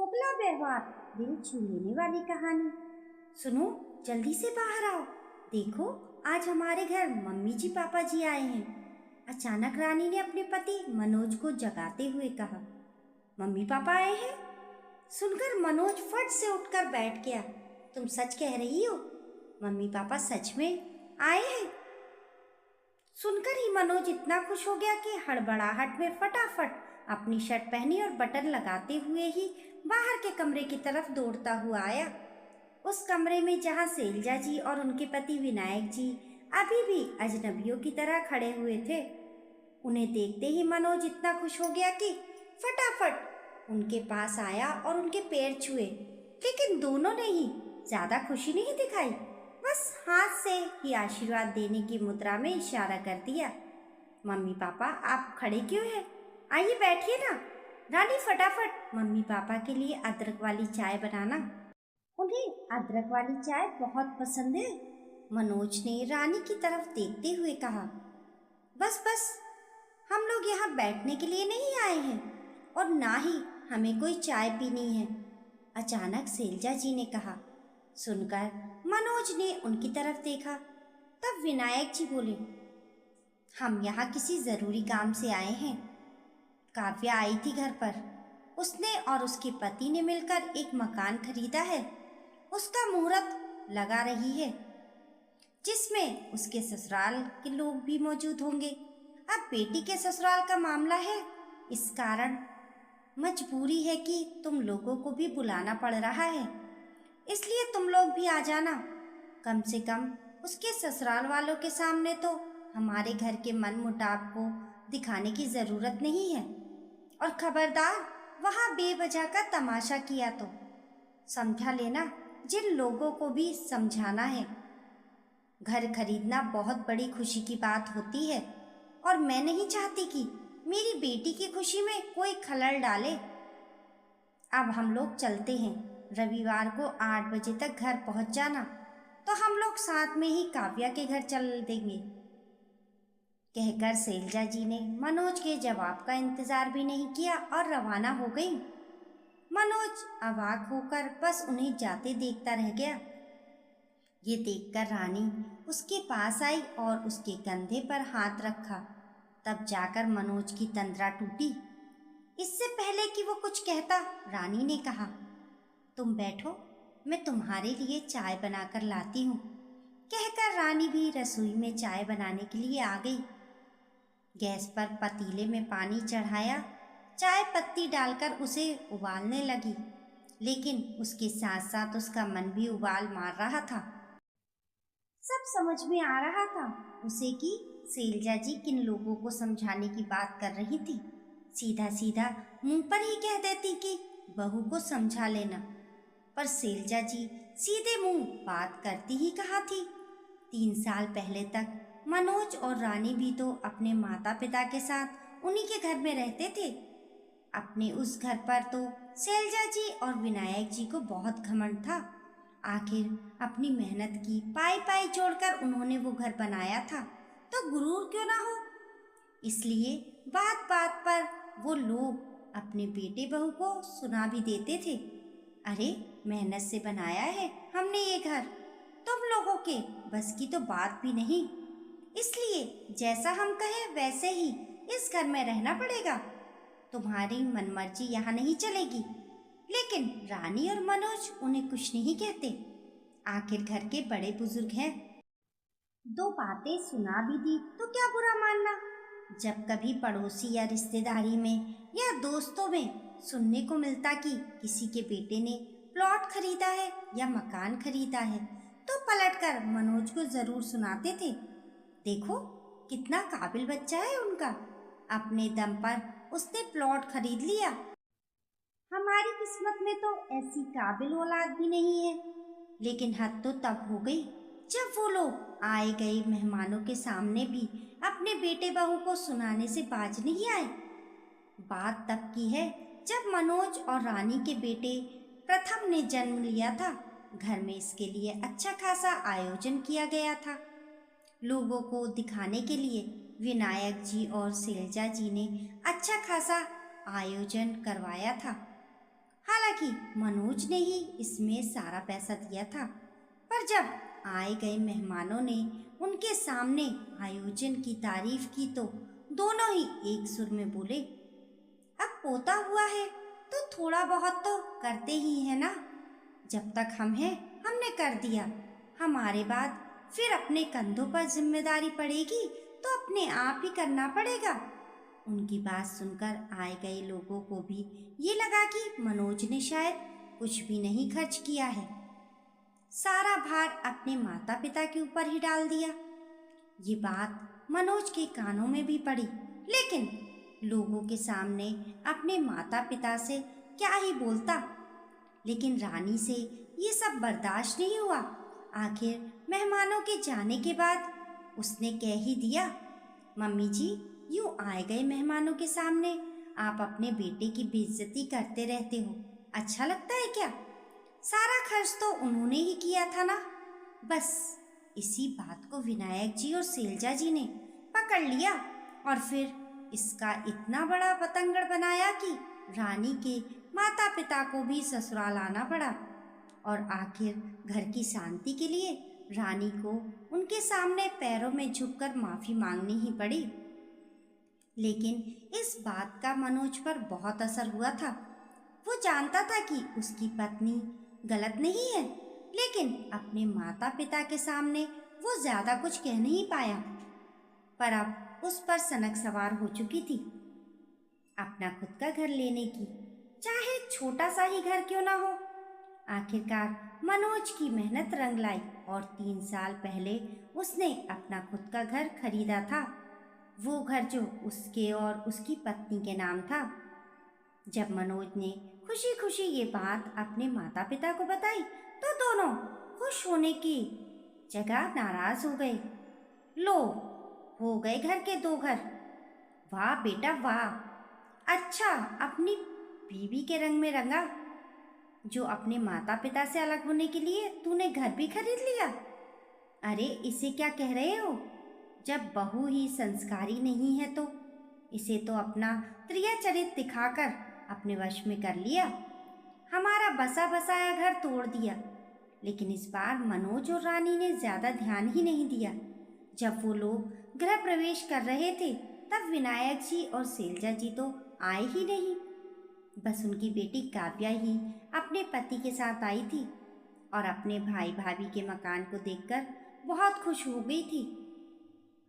खोखला व्यवहार, दिल छू लेने वाली कहानी। सुनो, जल्दी से बाहर आओ। देखो, आज हमारे घर मम्मी जी पापा जी आए हैं। अचानक रानी ने अपने पति मनोज को जगाते हुए कहा। मम्मी पापा आए हैं? सुनकर मनोज फट से उठकर बैठ गया। तुम सच कह रही हो? मम्मी पापा सच में आए हैं? सुनकर ही मनोज इतना खुश हो गया कि हड़बड़ाहट में फटाफट अपनी शर्ट पहनी और बटन लगाते हुए ही बाहर के कमरे की तरफ दौड़ता हुआ आया। उस कमरे में जहाँ शैलजा जी और उनके पति विनायक जी अभी भी अजनबियों की तरह खड़े हुए थे। उन्हें देखते ही मनोज इतना खुश हो गया कि फटाफट उनके पास आया और उनके पैर छुए, लेकिन दोनों ने ही ज्यादा खुशी नहीं दिखाई। बस हाथ से ही आशीर्वाद देने की मुद्रा में इशारा कर दिया। मम्मी पापा आप खड़े क्यों हैं? आइए बैठिए ना। रानी फटाफट मम्मी पापा के लिए अदरक वाली चाय बनाना। उन्हें अदरक वाली चाय बहुत पसंद है। मनोज ने रानी की तरफ देखते हुए कहा। बस बस, हम लोग यहाँ बैठने के लिए नहीं आए हैं और ना ही हमें कोई चाय पीनी है, अचानक शैलजा जी ने कहा। सुनकर मनोज ने उनकी तरफ देखा। तब विनायक जी बोले, हम यहाँ किसी जरूरी काम से आए हैं। काव्या आई थी घर पर। उसने और उसके पति ने मिलकर एक मकान खरीदा है। उसका मुहूर्त लगा रही है, जिसमें उसके ससुराल के लोग भी मौजूद होंगे। अब बेटी के ससुराल का मामला है, इस कारण मजबूरी है कि तुम लोगों को भी बुलाना पड़ रहा है, इसलिए तुम लोग भी आ जाना। कम से कम उसके ससुराल वालों के सामने तो हमारे घर के मनमुटाव को दिखाने की जरूरत नहीं है। और खबरदार, वहाँ बेवजह का तमाशा किया तो समझा लेना, जिन लोगों को भी समझाना है। घर खरीदना बहुत बड़ी खुशी की बात होती है और मैं नहीं चाहती कि मेरी बेटी की खुशी में कोई खलल डाले। अब हम लोग चलते हैं। रविवार को 8 बजे तक घर पहुंच जाना, तो हम लोग साथ में ही काव्या के घर चल देंगे। कहकर शैलजा जी ने मनोज के जवाब का इंतजार भी नहीं किया और रवाना हो गई। मनोज अवाक होकर बस उन्हें जाते देखता रह गया। ये देखकर रानी उसके पास आई और उसके कंधे पर हाथ रखा। तब जाकर मनोज की तंद्रा टूटी। इससे पहले कि वो कुछ कहता, रानी ने कहा, तुम बैठो, मैं तुम्हारे लिए चाय बनाकर लाती हूँ। कहकर रानी भी रसोई में चाय बनाने के लिए आ गई। गैस पर पतीले में पानी चढ़ाया, चाय पत्ती डालकर उसे उबालने लगी, लेकिन उसके साथ साथ उसका मन भी उबाल मार रहा था। सब समझ में आ रहा था उसे कि शैलजा जी किन लोगों को समझाने की बात कर रही थी। सीधा सीधा मुंह पर ही कह देती कि बहू को समझा लेना, पर शैलजा जी सीधे मुंह बात करती ही कहा थी। 3 साल पहले तक मनोज और रानी भी तो अपने माता पिता के साथ उन्हीं के घर में रहते थे। अपने उस घर पर तो शैलजा जी और विनायक जी को बहुत घमंड था। आखिर अपनी मेहनत की पाई पाई जोड़कर उन्होंने वो घर बनाया था, तो गुरूर क्यों ना हो। इसलिए बात बात पर वो लोग अपने बेटे बहू को सुना भी देते थे, अरे मेहनत से बनाया है हमने ये घर, तुम लोगों के बस की तो बात भी नहीं। इसलिए जैसा हम कहें वैसे ही इस घर में रहना पड़ेगा। तुम्हारी मनमर्जी यहाँ नहीं चलेगी। लेकिन रानी और मनोज उन्हें कुछ नहीं कहते। आखिर घर के बड़े बुजुर्ग हैं। 2 बातें सुना भी दी तो क्या बुरा मानना। जब कभी पड़ोसी या रिश्तेदारी में या दोस्तों में सुनने को मिलता कि किसी के बेटे ने प्लॉट खरीदा है या मकान खरीदा है, तो पलटकर मनोज को जरूर सुनाते थे, देखो कितना काबिल बच्चा है उनका, अपने दम पर उसने प्लॉट खरीद लिया। हमारी किस्मत में तो ऐसी काबिल औलाद भी नहीं है। लेकिन हद तो तब हो गई जब वो लोग आए गए मेहमानों के सामने भी अपने बेटे बहू को सुनाने से बाज नहीं आए। बात तब की है जब मनोज और रानी के बेटे प्रथम ने जन्म लिया था। घर में इसके लिए अच्छा खासा आयोजन किया गया था। लोगों को दिखाने के लिए विनायक जी और शैलजा जी ने अच्छा खासा आयोजन करवाया था। हालांकि मनोज ने ही इसमें सारा पैसा दिया था। पर जब आए गए मेहमानों ने उनके सामने आयोजन की तारीफ की तो दोनों ही एक सुर में बोले, अब पोता हुआ है तो थोड़ा बहुत तो करते ही है ना। जब तक हम हैं हमने कर दिया, हमारे बाद फिर अपने कंधों पर जिम्मेदारी पड़ेगी तो अपने आप ही करना पड़ेगा। उनकी बात सुनकर आए गए लोगों को भी ये लगा कि मनोज ने शायद कुछ भी नहीं खर्च किया है, सारा भार अपने माता पिता के ऊपर ही डाल दिया। ये बात मनोज के कानों में भी पड़ी, लेकिन लोगों के सामने अपने माता पिता से क्या ही बोलता। लेकिन रानी से ये सब बर्दाश्त नहीं हुआ। आखिर मेहमानों के जाने के बाद उसने कह ही दिया, मम्मी जी, यूं आए गए मेहमानों के सामने आप अपने बेटे की बेइज्जती करते रहते हो, अच्छा लगता है क्या? सारा खर्च तो उन्होंने ही किया था ना। बस इसी बात को विनायक जी और शैलजा जी ने पकड़ लिया और फिर इसका इतना बड़ा बतंगड़ बनाया कि रानी के माता पिता को भी ससुराल आना पड़ा। और आखिर घर की शांति के लिए रानी को उनके सामने पैरों में झुककर माफी मांगनी ही पड़ी। लेकिन इस बात का मनोज पर बहुत असर हुआ था। वो जानता था कि उसकी पत्नी गलत नहीं है, लेकिन अपने माता पिता के सामने वो ज्यादा कुछ कह नहीं पाया। पर अब उस पर सनक सवार हो चुकी थी अपना खुद का घर लेने की, चाहे छोटा सा ही घर क्यों ना हो। आखिरकार मनोज की मेहनत रंग लाई और 3 साल पहले उसने अपना खुद का घर खरीदा था। वो घर जो उसके और उसकी पत्नी के नाम था। जब मनोज ने खुशी खुशी ये बात अपने माता पिता को बताई तो दोनों खुश होने की जगह नाराज हो गए। लो, हो गए घर के 2 घर। वाह बेटा वाह, अच्छा अपनी बीवी के रंग में रंगा। जो अपने माता पिता से अलग होने के लिए तूने घर भी खरीद लिया। अरे इसे क्या कह रहे हो? जब बहू ही संस्कारी नहीं है तो इसे तो अपना त्रिया चरित्र दिखाकर अपने वश में कर लिया। हमारा बसा बसाया घर तोड़ दिया। लेकिन इस बार मनोज और रानी ने ज्यादा ध्यान ही नहीं दिया। जब वो लोग गृह प्रवेश कर रहे थे तब विनायक जी और शैलजा जी तो आए ही नहीं। बस उनकी बेटी काव्या ही अपने पति के साथ आई थी और अपने भाई भाभी के मकान को देखकर बहुत खुश हो गई थी।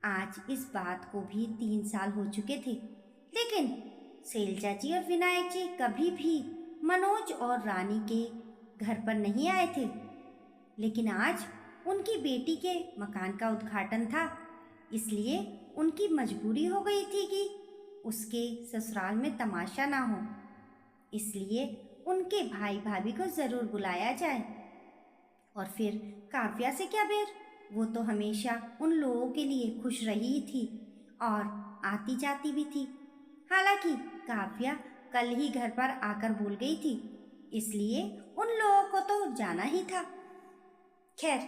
आज इस बात को भी 3 साल हो चुके थे, लेकिन शैलजा जी और विनायक जी कभी भी मनोज और रानी के घर पर नहीं आए थे। लेकिन आज उनकी बेटी के मकान का उद्घाटन था, इसलिए उनकी मजबूरी हो गई थी कि उसके ससुराल में तमाशा ना हो। इसलिए उनके भाई भाभी को ज़रूर बुलाया जाए। और फिर काव्या से क्या बेर, वो तो हमेशा उन लोगों के लिए खुश रही ही थी और आती जाती भी थी। हालांकि काव्या कल ही घर पर आकर भूल गई थी, इसलिए उन लोगों को तो जाना ही था। खैर,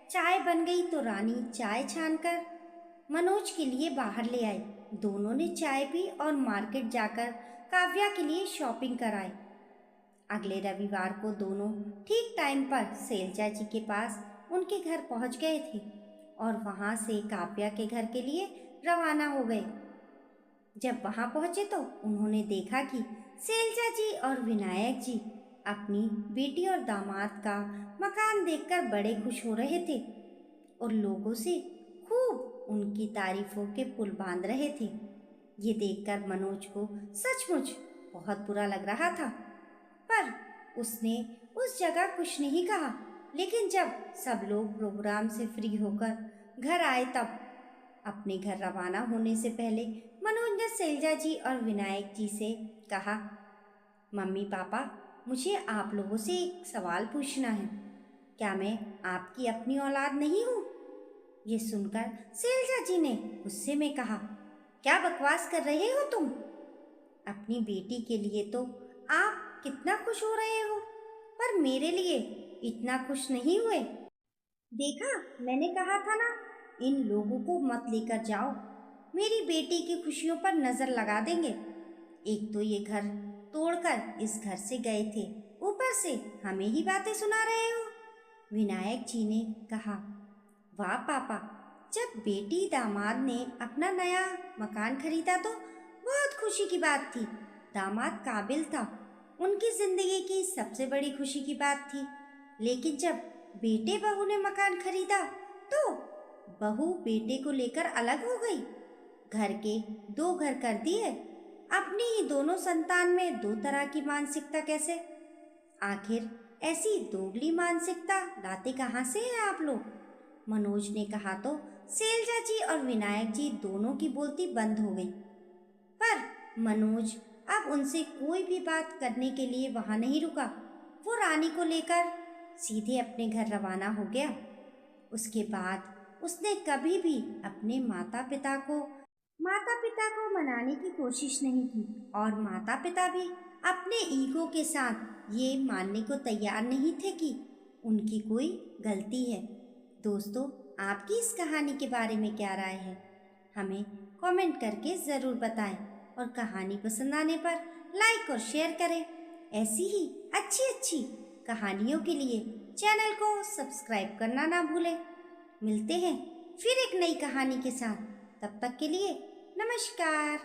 चाय बन गई तो रानी चाय छानकर मनोज के लिए बाहर ले आई। दोनों ने चाय पी और मार्केट जाकर काव्या के लिए शॉपिंग कराई। अगले रविवार को दोनों ठीक टाइम पर शैलजा जी के पास उनके घर पहुंच गए थे और वहां से काव्या के घर के लिए रवाना हो गए। जब वहां पहुंचे तो उन्होंने देखा कि शैलजा जी और विनायक जी अपनी बेटी और दामाद का मकान देखकर बड़े खुश हो रहे थे और लोगों से खूब उनकी तारीफों के पुल बांध रहे थे। ये देखकर मनोज को सचमुच बहुत बुरा लग रहा था, पर उसने उस जगह कुछ नहीं कहा। लेकिन जब सब लोग प्रोग्राम से फ्री होकर घर आए तब अपने घर रवाना होने से पहले मनोज ने शैलजा जी और विनायक जी से कहा, मम्मी पापा, मुझे आप लोगों से एक सवाल पूछना है। क्या मैं आपकी अपनी औलाद नहीं हूँ? ये सुनकर शैलजा जी ने गुस्से में कहा, क्या बकवास कर रहे हो तुम? अपनी बेटी के लिए तो आप कितना खुश हो रहे हो, पर मेरे लिए इतना खुश नहीं हुए। देखा, मैंने कहा था ना, इन लोगों को मत लेकर जाओ, मेरी बेटी की खुशियों पर नजर लगा देंगे। एक तो ये घर तोड़कर इस घर से गए थे ऊपर से हमें ही बातें सुना रहे हो। विनायक जी ने कहा, वाह पापा, जब बेटी दामाद ने अपना नया मकान खरीदा तो बहुत खुशी की बात थी। दामाद काबिल था, उनकी जिंदगी की सबसे बड़ी खुशी की बात थी। लेकिन जब बेटे बहू ने मकान खरीदा तो बहू बेटे को लेकर अलग हो गई। घर के दो घर कर दिए। अपनी ही दोनों संतान में दो तरह की मानसिकता कैसे? आखिर ऐसी दोगली मानसिकता लाते कहाँ से हैं आप लोग? मनोज ने कहा तो शैलजा जी और विनायक जी दोनों की बोलती बंद हो गई। पर मनोज अब उनसे कोई भी बात करने के लिए वहां नहीं रुका। वो रानी को लेकर सीधे अपने घर रवाना हो गया। उसके बाद उसने कभी भी अपने माता पिता को मनाने की कोशिश नहीं की और माता पिता भी अपने ईगो के साथ ये मानने को तैयार नहीं थे कि उनकी कोई गलती है। दोस्तों, आपकी इस कहानी के बारे में क्या राय है? हमें कमेंट करके ज़रूर बताएं और कहानी पसंद आने पर लाइक और शेयर करें। ऐसी ही अच्छी अच्छी कहानियों के लिए चैनल को सब्सक्राइब करना ना भूलें। मिलते हैं फिर एक नई कहानी के साथ। तब तक के लिए नमस्कार।